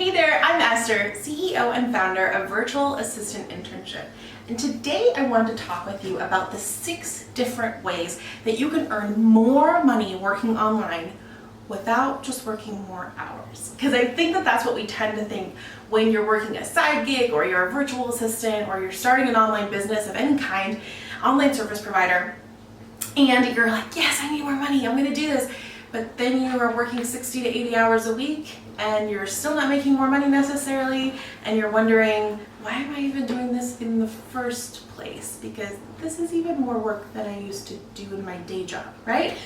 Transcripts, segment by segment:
Hey there, I'm Esther, CEO and founder of Virtual Assistant Internship. And today I wanted to talk with you about the 6 different ways that you can earn more money working online without just working more hours. Because I think that that's what we tend to think when you're working a side gig or you're a virtual assistant or you're starting an online business of any kind, online service provider, and you're like, yes, I need more money, I'm gonna do this. But then you are working 60 to 80 hours a week and you're still not making more money necessarily, and you're wondering, why am I even doing this in the first place? Because this is even more work than I used to do in my day job, right?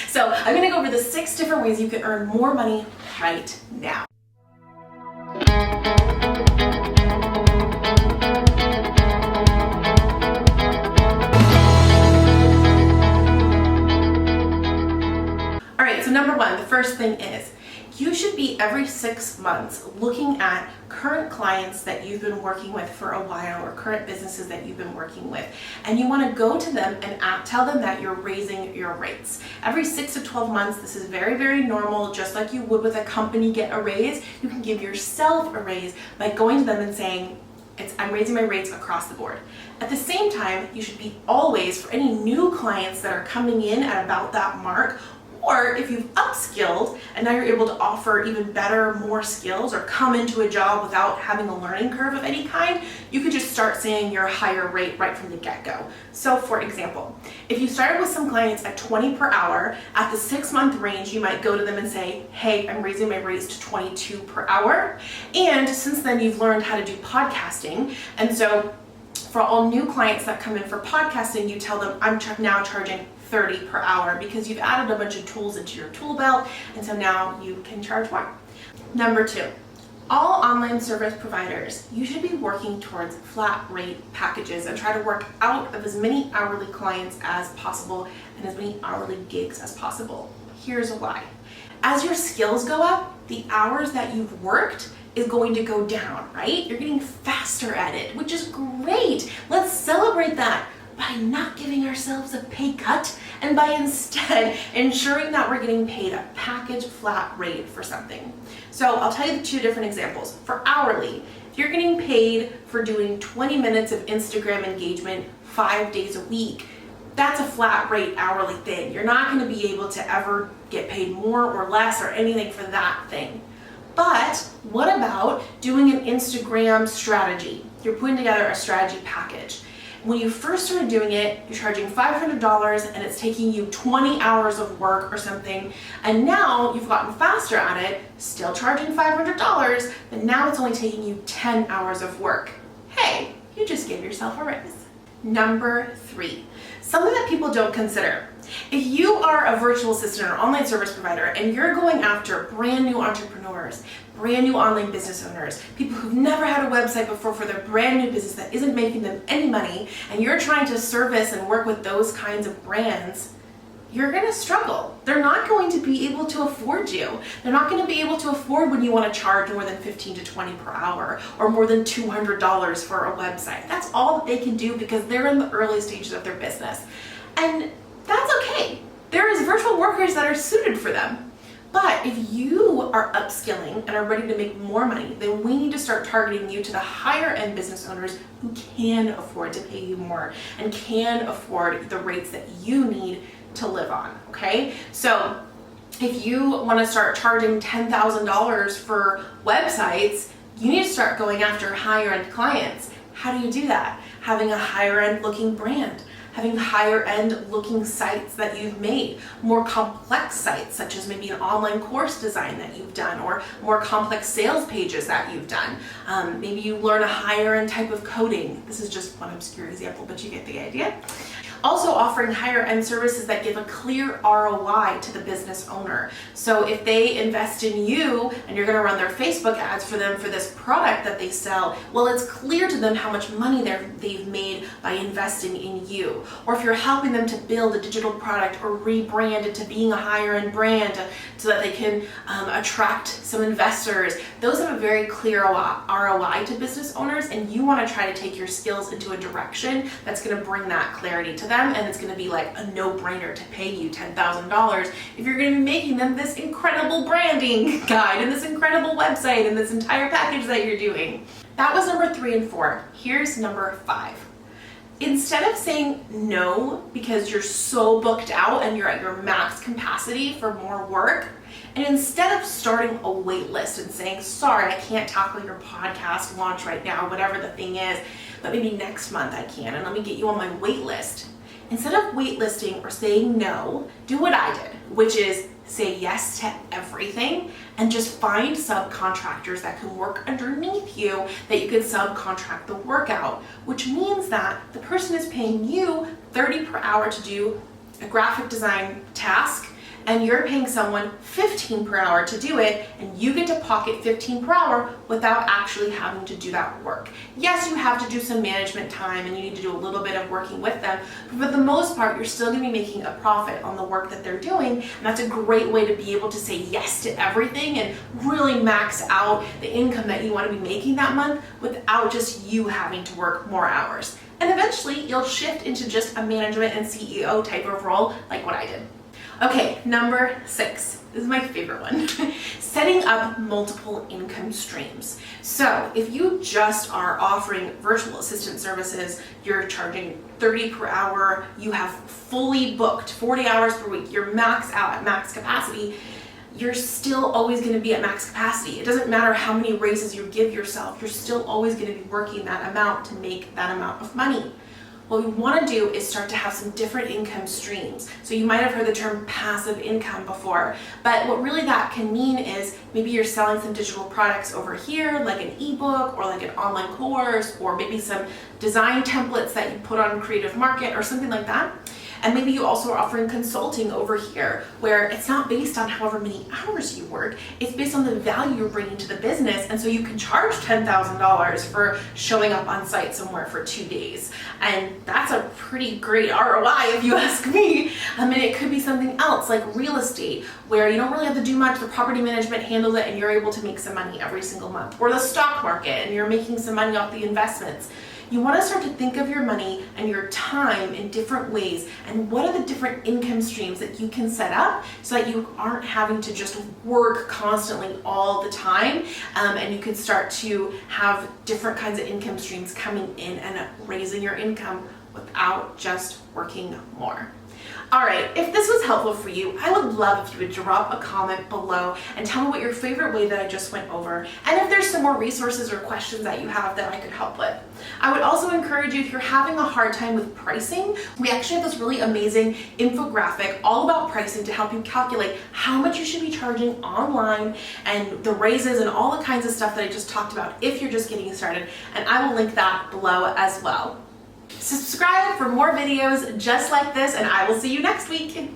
So I'm gonna go over the 6 different ways you can earn more money right now. All right, so number 1, the first thing is, you should be every 6 months looking at current clients that you've been working with for a while or current businesses that you've been working with. And you want to go to them and tell them that you're raising your rates. Every 6 to 12 months, this is very, very normal. Just like you would with a company get a raise, you can give yourself a raise by going to them and saying, I'm raising my rates across the board. At the same time, you should be always, for any new clients that are coming in at about that mark, or if you've upskilled and now you're able to offer even better, more skills, or come into a job without having a learning curve of any kind, you could just start saying your higher rate right from the get-go. So for example, if you started with some clients at 20 per hour, at the 6-month range, you might go to them and say, hey, I'm raising my rates to 22 per hour. And since then you've learned how to do podcasting. And so for all new clients that come in for podcasting, you tell them, I'm now charging 30 per hour because you've added a bunch of tools into your tool belt, and so now you can charge more. Number 2, all online service providers, you should be working towards flat rate packages and try to work out of as many hourly clients as possible and as many hourly gigs as possible. Here's why. As your skills go up, the hours that you've worked is going to go down, right? You're getting faster at it, which is great. Let's celebrate that by not giving ourselves a pay cut and by instead ensuring that we're getting paid a package flat rate for something. So I'll tell you the 2 different examples. For hourly, if you're getting paid for doing 20 minutes of Instagram engagement 5 days a week, that's a flat rate hourly thing. You're not going to be able to ever get paid more or less or anything for that thing. But what about doing an Instagram strategy? You're putting together a strategy package. When you first started doing it, you're charging $500 and it's taking you 20 hours of work or something. And now you've gotten faster at it, still charging $500, but now it's only taking you 10 hours of work. Hey, you just gave yourself a raise. Number 3, something that people don't consider. If you are a virtual assistant or online service provider and you're going after brand new entrepreneurs, brand new online business owners, people who've never had a website before for their brand new business that isn't making them any money, and you're trying to service and work with those kinds of brands, you're going to struggle. They're not going to be able to afford you. They're not going to be able to afford when you want to charge more than 15 to 20 per hour or more than $200 for a website. That's all that they can do because they're in the early stages of their business. And that's okay. There is virtual workers that are suited for them. But if you are upskilling and are ready to make more money, then we need to start targeting you to the higher end business owners who can afford to pay you more and can afford the rates that you need to live on, okay? So if you want to start charging $10,000 for websites, you need to start going after higher end clients. How do you do that? Having a higher end looking brand, having higher end looking sites that you've made, more complex sites such as maybe an online course design that you've done or more complex sales pages that you've done. Maybe you learn a higher end type of coding. This is just one obscure example, but you get the idea. Also offering higher end services that give a clear ROI to the business owner. So if they invest in you and you're gonna run their Facebook ads for them for this product that they sell, well, it's clear to them how much money they've made by investing in you. Or if you're helping them to build a digital product or rebrand it to being a higher end brand so that they can attract some investors, those have a very clear ROI to business owners, and you wanna try to take your skills into a direction that's gonna bring that clarity to them. them, and it's going to be like a no-brainer to pay you $10,000 if you're going to be making them this incredible branding guide and this incredible website and this entire package that you're doing. That was number 3 and 4. Here's number 5. Instead of saying no because you're so booked out and you're at your max capacity for more work, and instead of starting a wait list and saying, sorry, I can't tackle your podcast launch right now, whatever the thing is, but maybe next month I can, and let me get you on my wait list. Instead of waitlisting or saying no, do what I did, which is say yes to everything and just find subcontractors that can work underneath you that you can subcontract the work out, which means that the person is paying you $30 per hour to do a graphic design task, and you're paying someone $15 per hour to do it, and you get to pocket $15 per hour without actually having to do that work. Yes, you have to do some management time and you need to do a little bit of working with them, but for the most part, you're still gonna be making a profit on the work that they're doing, and that's a great way to be able to say yes to everything and really max out the income that you wanna be making that month without just you having to work more hours. And eventually, you'll shift into just a management and CEO type of role like what I did. Okay, number 6. This is my favorite one. Setting up multiple income streams. So if you just are offering virtual assistant services, you're charging $30 per hour, you have fully booked 40 hours per week, you're max out at max capacity, you're still always going to be at max capacity. It doesn't matter how many raises you give yourself, you're still always going to be working that amount to make that amount of money. What we want to do is start to have some different income streams. So you might have heard the term passive income before, but what really that can mean is maybe you're selling some digital products over here, like an ebook or like an online course, or maybe some design templates that you put on Creative Market or something like that. And maybe you also are offering consulting over here, where it's not based on however many hours you work, it's based on the value you're bringing to the business. And so you can charge $10,000 for showing up on site somewhere for 2 days. And that's a pretty great ROI if you ask me. And it could be something else like real estate, where you don't really have to do much, the property management handles it and you're able to make some money every single month. Or the stock market and you're making some money off the investments. You want to start to think of your money and your time in different ways, and what are the different income streams that you can set up so that you aren't having to just work constantly all the time, and you can start to have different kinds of income streams coming in and raising your income without just working more. All right, if this was helpful for you, I would love if you would drop a comment below and tell me what your favorite way that I just went over, and if there's some more resources or questions that you have that I could help with. I would also encourage you, if you're having a hard time with pricing, we actually have this really amazing infographic all about pricing to help you calculate how much you should be charging online and the raises and all the kinds of stuff that I just talked about if you're just getting started, and I will link that below as well. Subscribe for more videos just like this, and I will see you next week.